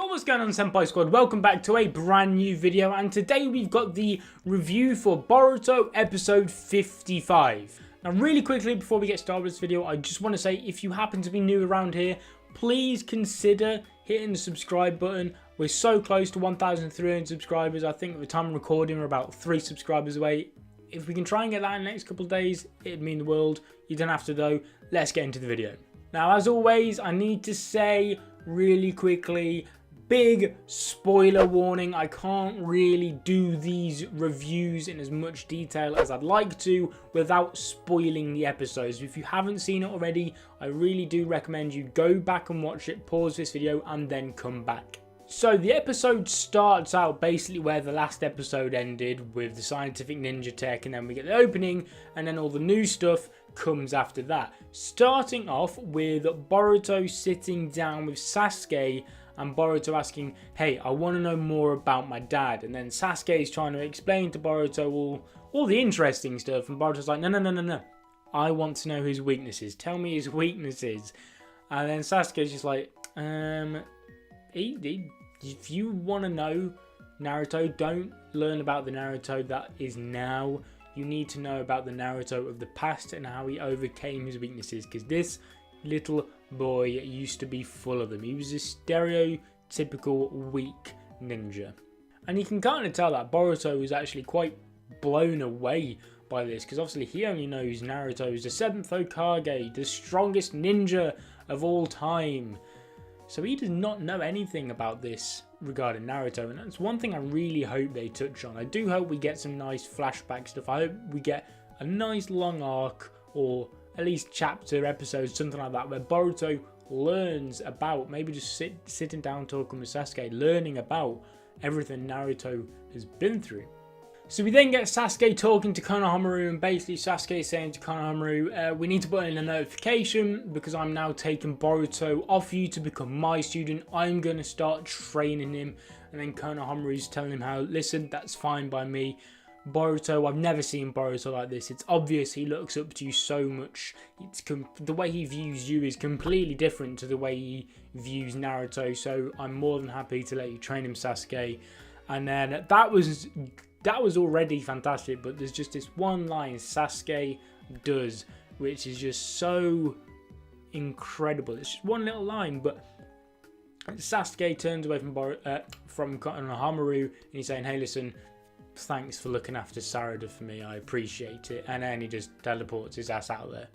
Yo, what's going on, Senpai Squad? Welcome back to a brand new video, and today we've got the review for Boruto episode 55. Now, really quickly before we get started with this video, I just want to say, if you happen to be new around here, please consider hitting the subscribe button. We're so close to 1,300 subscribers. I think at the time of recording, we're about 3 subscribers away. If we can try and get that in the next couple of days, it'd mean the world. You don't have to though. Let's get into the video. Now, as always, I need to say really quickly, big spoiler warning. I can't really do these reviews in as much detail as I'd like to without spoiling the episodes. If you haven't seen it already, I really do recommend you go back and watch it, pause this video, and then come back. So the episode starts out basically where the last episode ended, with the scientific ninja tech, and then we get the opening, and then all the new stuff comes after that. Starting off with Boruto sitting down with Sasuke, and Boruto asking, hey, I want to know more about my dad. And then Sasuke is trying to explain to Boruto all the interesting stuff, and Boruto's like, no. I want to know his weaknesses. Tell me his weaknesses. And then Sasuke's just like, if you want to know Naruto, don't learn about the Naruto that is now. You need to know about the Naruto of the past and how he overcame his weaknesses, because this little boy used to be full of them. He was a stereotypical weak ninja. And you can kind of tell that Boruto was actually quite blown away by this, because obviously he only knows Naruto is the 7th Hokage, the strongest ninja of all time. So he does not know anything about this regarding Naruto, and that's one thing I really hope they touch on. I do hope we get some nice flashback stuff. I hope we get a nice long arc, or at least chapter, episodes, something like that, where Boruto learns about, maybe just sitting down talking with Sasuke, learning about everything Naruto has been through. So we then get Sasuke talking to Konohamaru, and basically Sasuke saying to Konohamaru, we need to put in a notification because I'm now taking Boruto off you to become my student. I'm going to start training him. And then Konohamaru's telling him how, listen, that's fine by me. Boruto, I've never seen Boruto like this. It's obvious he looks up to you so much. The way he views you is completely different to the way he views Naruto. So I'm more than happy to let you train him, Sasuke. And then that was already fantastic, but there's just this one line Sasuke does, which is just so incredible. It's just one little line, but Sasuke turns away from Konohamaru, and he's saying, hey, listen, thanks for looking after Sarada for me, I appreciate it. And then he just teleports his ass out there.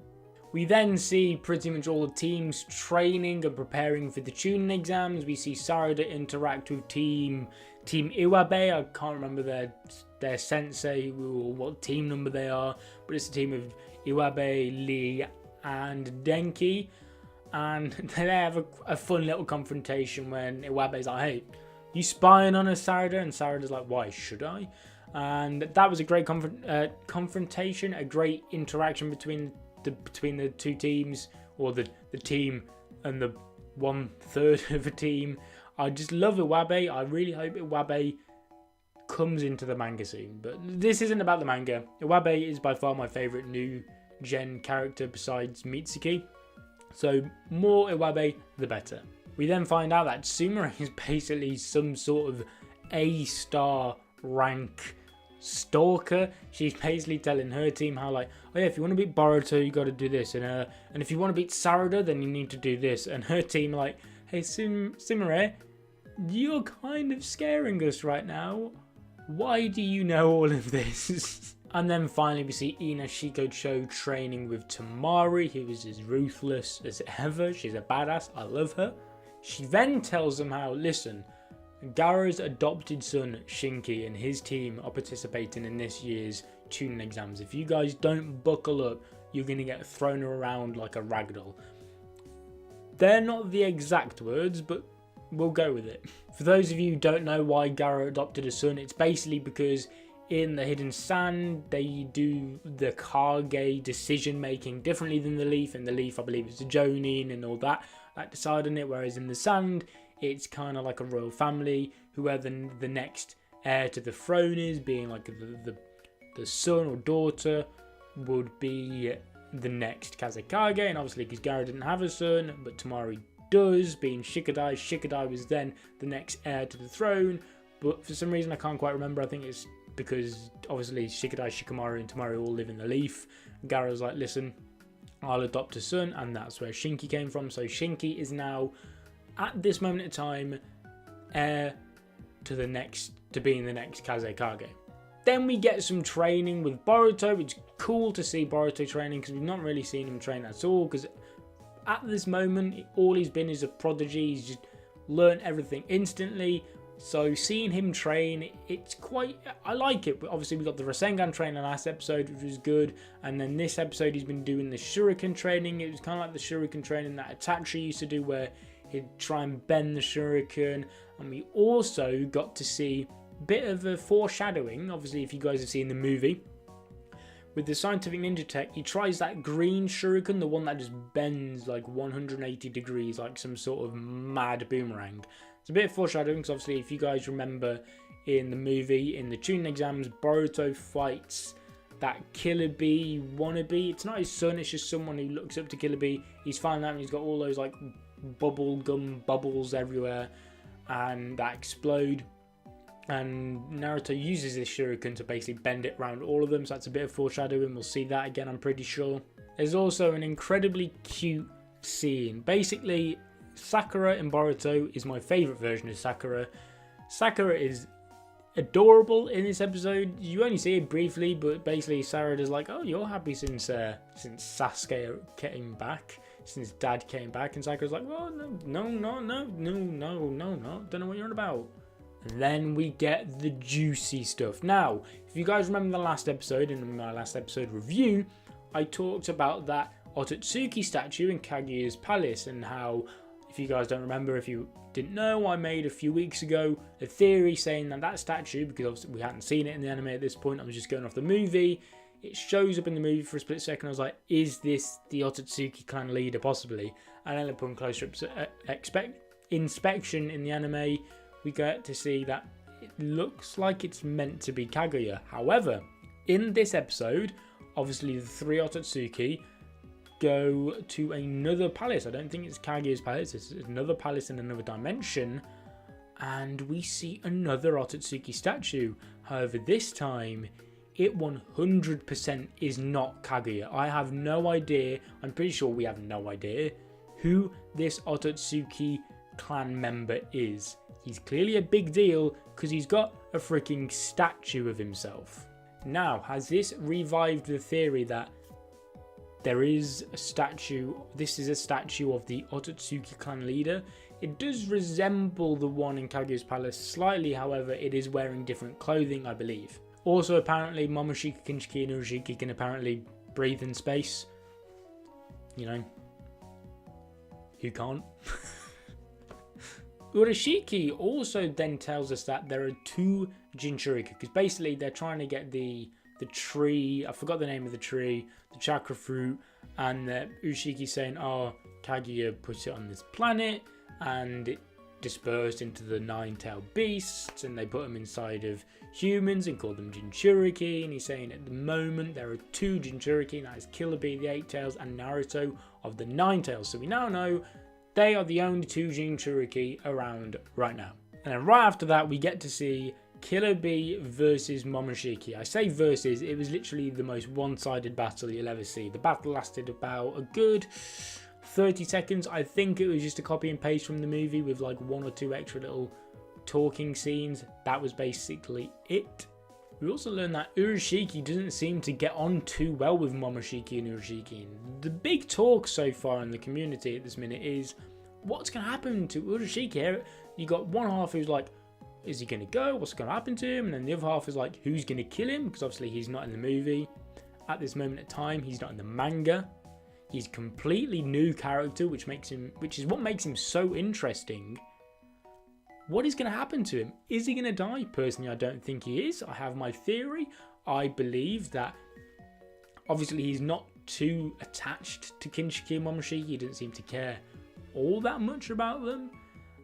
We then see pretty much all the teams training and preparing for the tuning exams. We see Sarada interact with Team Iwabe. I can't remember their sensei or what team number they are, but it's a team of Iwabe, Lee, and Denki. And they have a fun little confrontation when Iwabe's like, hey, you spying on us, Sarada? And Sarada's like, why should I? And that was a great confrontation, a great interaction between the two teams, or the team and the 1/3 of a team. I just love Iwabe. I really hope Iwabe comes into the manga soon. But this isn't about the manga. Iwabe is by far my favourite new gen character besides Mitsuki. So more Iwabe, the better. We then find out that Sumire is basically some sort of A-star rank stalker. She's basically telling her team how, like, oh yeah, if you want to beat Boruto, you got to do this, and if you want to beat Sarada, then you need to do this. And her team are like, hey, Sumire, you're kind of scaring us right now. Why do you know all of this? And then finally we see Ina Shikocho training with Temari, who is as ruthless as ever. She's a badass. I love her. She then tells them how, listen, Gaara's adopted son, Shiki, and his team are participating in this year's tuning exams. If you guys don't buckle up, you're going to get thrown around like a ragdoll. They're not the exact words, but we'll go with it. For those of you who don't know why Gaara adopted a son, it's basically because in the Hidden Sand, they do the Kage decision making differently than the Leaf. In the Leaf, I believe it's the Jonin and all that decide on it, whereas in the Sand, it's kind of like a royal family. Whoever the next heir to the throne is, being like the son or daughter, would be the next Kazekage. And obviously, because Gaara didn't have a son, but Temari does, being Shikadai. Shikadai was then the next heir to the throne, but for some reason I can't quite remember. I think it's because obviously Shikadai, Shikamaru and Tamaru all live in the leaf. Gaara's like, listen, I'll adopt a son, and that's where Shinki came from. So Shinki is now, at this moment in time, heir to being the next Kazekage. Then we get some training with Boruto. It's cool to see Boruto training because we've not really seen him train at all, because at this moment all he's been is a prodigy. He's just learned everything instantly. So seeing him train, I like it. But obviously we got the Rasengan training last episode, which was good, and then this episode he's been doing the Shuriken training. It was kind of like the Shuriken training that Itachi used to do, where he'd try and bend the Shuriken. And we also got to see a bit of a foreshadowing. Obviously, if you guys have seen the movie, with the scientific ninja tech, he tries that green Shuriken, the one that just bends like 180 degrees, like some sort of mad boomerang. It's a bit of foreshadowing, because obviously if you guys remember in the movie, in the tuning exams, Boruto fights that Killer Bee wannabe. It's not his son, it's just someone who looks up to Killer Bee. He's found out and he's got all those like bubble gum bubbles everywhere and that explode. And Naruto uses this shuriken to basically bend it around all of them, so that's a bit of foreshadowing. We'll see that again, I'm pretty sure. There's also an incredibly cute scene. Basically, Sakura in Boruto is my favourite version of Sakura. Sakura is adorable in this episode. You only see it briefly, but basically Sarada's like, oh, you're happy since Sasuke came back, since Dad came back, and Sakura's like, well, no, don't know what you're on about. And then we get the juicy stuff. Now, if you guys remember the last episode, in my last episode review, I talked about that Otsutsuki statue in Kaguya's palace, and how, if you guys don't remember, if you didn't know, I made a few weeks ago a theory saying that that statue, because obviously we hadn't seen it in the anime at this point, I was just going off the movie, it shows up in the movie for a split second. I was like, is this the Otsutsuki clan leader possibly? And then upon closer inspection in the anime, we get to see that it looks like it's meant to be Kaguya. However, in this episode, obviously the three Otsutsuki go to another palace. I don't think it's Kaguya's palace, it's another palace in another dimension, and we see another Otsutsuki statue. However, this time it 100% is not Kaguya. I have no idea, I'm pretty sure we have no idea who this Otsutsuki clan member is. He's clearly a big deal because he's got a freaking statue of himself. Now, has this revived the theory that there is a statue, this is a statue of the Otsutsuki clan leader? It does resemble the one in Kaguya's palace slightly, however, it is wearing different clothing, I believe. Also, apparently, Momoshiki, Kinshiki, and Urashiki can apparently breathe in space. You know, who can't? Urashiki also then tells us that there are two Jinchuriki, because basically they're trying to get the tree, I forgot the name of the tree, the chakra fruit, and Urashiki saying, oh, Kaguya put it on this planet and it dispersed into the nine-tailed beasts, and they put them inside of humans and called them Jinchuriki. And he's saying at the moment there are two Jinchuriki, and that is Killer Bee, the eight tails, and Naruto of the nine tails. So we now know they are the only two Jinchuriki around right now. And then right after that, we get to see Killer Bee versus Momoshiki. I say versus, it was literally the most one-sided battle you'll ever see. The battle lasted about a good 30 seconds. I think it was just a copy and paste from the movie with like one or two extra little talking scenes. That was basically it. We also learned that Urashiki doesn't seem to get on too well with Momoshiki and Urashiki. The big talk so far in the community at this minute is what's going to happen to Urashiki here. You got one half who's like, is he going to go? What's going to happen to him? And then the other half is like, who's going to kill him? Because obviously he's not in the movie. At this moment in time, he's not in the manga. He's a completely new character, which is what makes him so interesting. What is going to happen to him? Is he going to die? Personally, I don't think he is. I have my theory. I believe that obviously he's not too attached to Kinshiki and Momoshiki. He doesn't seem to care all that much about them.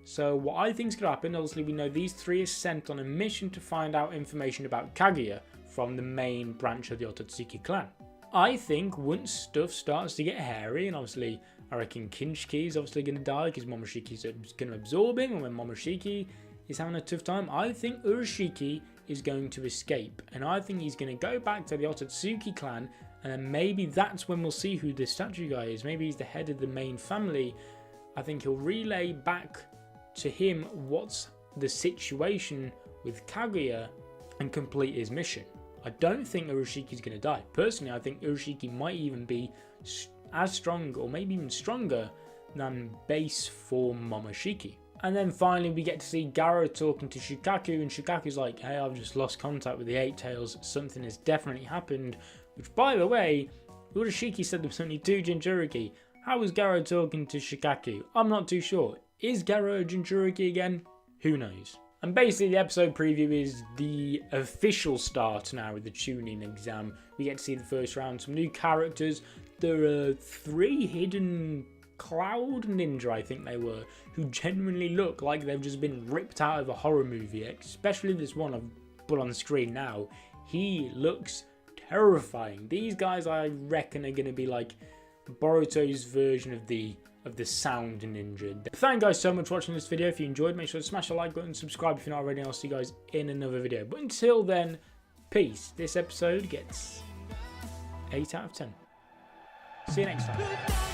So what I think is going to happen, obviously we know these three are sent on a mission to find out information about Kaguya from the main branch of the Otsutsuki clan. I think once stuff starts to get hairy, and obviously I reckon Kinshiki is obviously going to die because Momoshiki's going to absorb him, and when Momoshiki is having a tough time, I think Urashiki is going to escape, and I think he's going to go back to the Otsutsuki clan, and then maybe that's when we'll see who this statue guy is. Maybe he's the head of the main family. I think he'll relay back to him what's the situation with Kaguya and complete his mission. I don't think Urashiki's going to die. Personally, I think Urashiki might even be as strong, or maybe even stronger, than base form Momoshiki. And then finally we get to see Gaara talking to Shukaku, and Shukaku's like, hey, I've just lost contact with the Eight Tails, something has definitely happened. Which, by the way, Urashiki said there was only 2 Jinchuriki. How was Gaara talking to Shukaku? I'm not too sure. Is Gaara a Jinchuriki again? Who knows? And basically the episode preview is the official start now with the tuning exam. We get to see the first round, some new characters. There are 3 hidden cloud ninja, I think they were, who genuinely look like they've just been ripped out of a horror movie, especially this one I've put on the screen now. He looks terrifying. These guys, I reckon, are going to be like Boruto's version of the sound ninja. Thank you guys so much for watching this video. If you enjoyed, make sure to smash the like button, subscribe if you're not already, and I'll see you guys in another video. But until then, peace. This episode gets 8 out of 10. See you next time.